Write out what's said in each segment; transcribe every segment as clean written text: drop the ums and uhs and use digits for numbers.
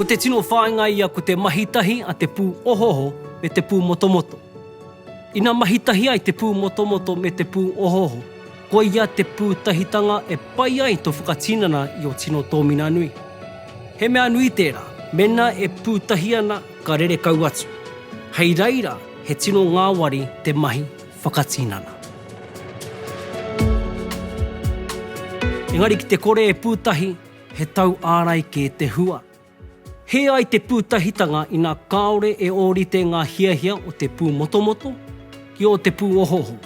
Ko te tino whāinga ia ko te mahitahi a te pū ohoho me te pū motomoto. Ina mahitahi ai te pū motomoto me te pū ohoho, ko ia te pūtahitanga e pai ai to whakatinana i o tino tōmina nui. He mea nui tērā, mena e pūtahi ana ka rere kau atu. Hei reira, he tino ngāwari te mahi whakatinana. Engari ki te kore e pūtahi, he tau ārai ke te hua. He ai te pūtahitanga i nā kāore e ōrite ngā hiahia o te pū motomoto ki o te pū ohoho.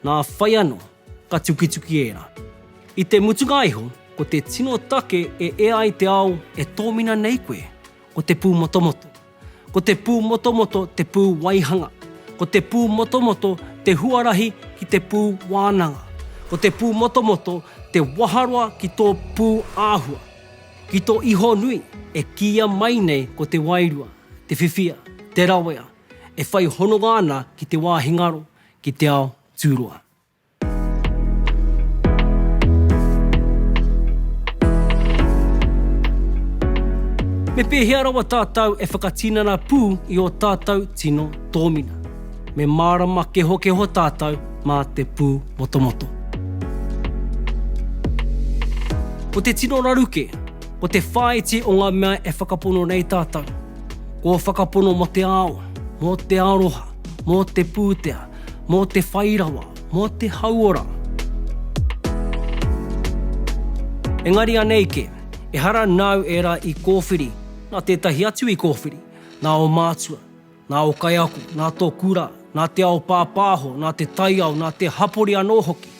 Nā whai anō, ka tukituki era. I te mutunga iho, ko te tino take e ai te ao e tōmina nei koe o te pū motomoto. Ko te pū motomoto te pū waihanga. Ko te pū motomoto te huarahi ki te pū wānanga. Ko te pū motomoto te waharua ki tō pū āhua. Ki tō iho nui e kia mai nei ko te wairua, te whiwhia, te rawea, e whai hononga ana ki te wāhingaro, ki te ao tūrua. Me pēhea rawa tātou e whakatinana pū i o tātou tino tōmina. Me mārama keho tātou mā te pū motomoto. Ko te tino raruke, ko te whaiti o ngā mea e whakapono nei tātou. Ko whakapono mo te ao, mo te aroha, mo te pūtea, mo te whairawa, mo te hauora. Engari anei ke, e hara nau era i kōwhiri, nā tētahi atu i kōwhiri, nā o mātua, nā o kaiaku, nā tō kura, nā te ao pāpāho, nā te taiao, nā te hapori anō hoki.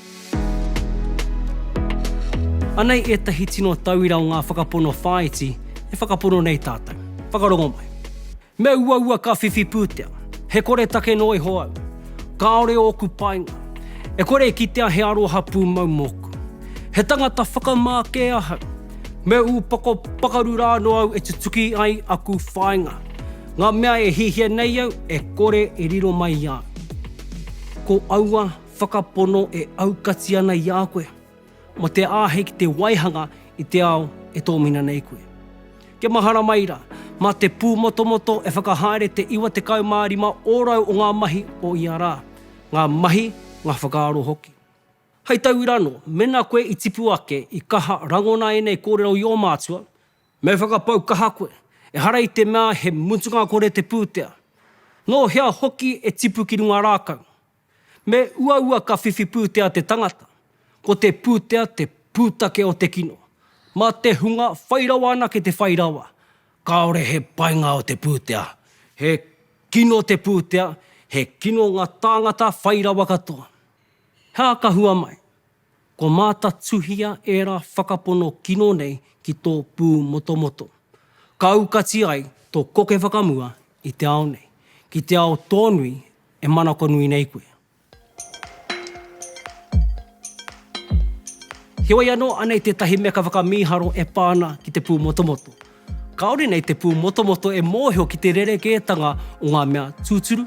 Anei etahi tino tauira o ngā whakapono whaiti e whakapono nei tātou. Whakarongo mai. Me ua ka whiwhi pūtea. He kore take noi hoau. Kāore oku painga. E kore ki tea he aroha pū mau moku. He tangata whakamāke ahau. Me pako pakaru rāno au e tutuki ai aku whainga. Ngā mea e hihia nei au e kore e riro mai ia. Ko aua whakapono e aukati ana i a koe. Mo te āhei ki te waihanga i te ao e tōmina nei koe. Ke mahara maira, mā te pū motomoto e whakahaere te iwa te kaumārima ōrau o ngā mahi o ia rā. Ngā mahi, ngā whakaaro hoki. Hei tauirano, mena koe i tipu ake i kaha rangona e nei kōrero i o mātua, me whakapau kaha koe, e hara i te mea he mutunga kore te pūtea. Nō hea hoki e tipu ki runga rākau. Me ua ka whiwhi pūtea te tangata. Ko te pūtea te pūtake o te kino. Mā te hunga whairawa ana ke te whairawa. Kāore he painga o te pūtea. He kino te pūtea, he kino ngā tāngata whairawa katoa. Hea ka hua mai. Ko māta tuhia era whakapono kino nei ki tō pū motomoto. Ka aukati ai tō koke whakamua i te ao nei. Ki te ao tōnui e manako nui nei koe. Hiwai anō anei te tahi mea ka whakamiharo e pāna ki te pū motomoto. Kaore nei te pū motomoto e mōheo ki te rerekētanga o ngā mea tūturu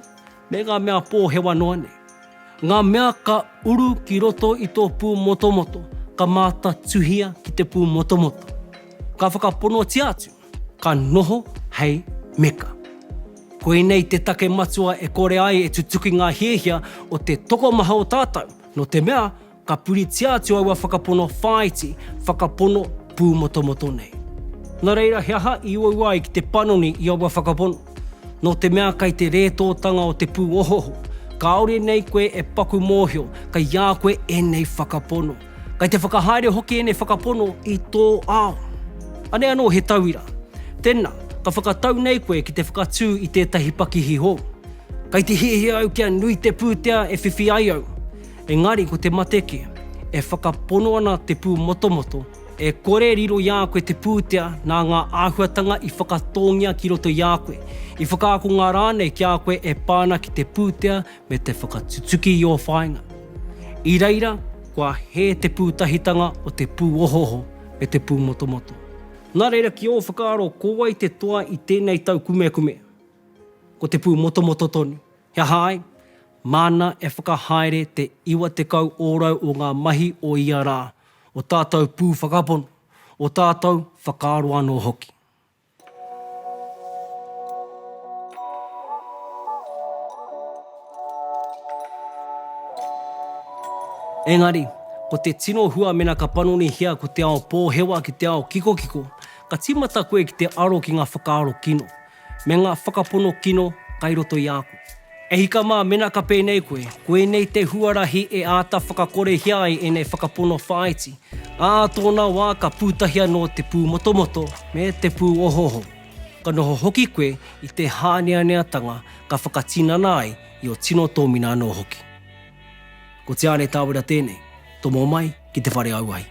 me ngā mea pōhewa noa nei. Ngā mea ka uru ki roto i tō pū motomoto ka māta tuhia ki te pū motomoto. Ka whakapono ti atu, ka noho hei meka. Koe nei te take matua e kore ai e tutuki ngā hiehia o te tokomaha o tātou, no te mea ka puri tia atu aua whakapono whaiti, whakapono pū motomoto nei. Nā reira, he aha i ua ai ki te panoni i aua whakapono. No te mea kai te rētōtanga o te pū ohoho. Ka aure nei koe e paku mōhio, ka ia koe e nei whakapono. Kai te whakahaere hoki e nei whakapono i tō ao. Ane anō he tauira. Tēnā, ka whakatau nei koe ki te whakatū i tētahi pakihi hou. Kai te hihi au kia nui te pūtea e whiwhi ai au. Engari ko te mateke, e whakapono ana te pū motomoto, e kore riro ia koe te pūtea nā ngā āhuatanga i whakatongia ki roto ia koe. I whakaako ngā rānei ki a koe e pāna ki te pūtea me te whakatutuki i o whainga. I reira, kua he te pūtahitanga o te pū ohoho me te pū motomoto. Nā reira ki o whakaaro kōwai te toa i tēnei tau kume. Ko te pū motomoto tonu. Hea hai, mana e whakahaere te iwa te kau ōrau o ngā mahi o ia rā, o tātou pū whakapono, o tātou whakaaro anō hoki. Engari, ko te tino hua mena ka panoni hia ko te ao pōhewa ki te ao kiko, ka timata koe ki te aro ki ngā whakaaro kino, me ngā whakapono kino kai roto i aku. E hika mā mena ka pēnei koe nei te huarahi e āta whakakore hia ai e nei whakapono whaiti, tōna wā ka pūtahia no te pū motomoto me te pū ohoho. Ka noho hoki koe i te hāneaneatanga ka whakatinana ai i o tino tōmina anō hoki. Ko te āne tāwira tēnei, tomo mai ki te whare auai.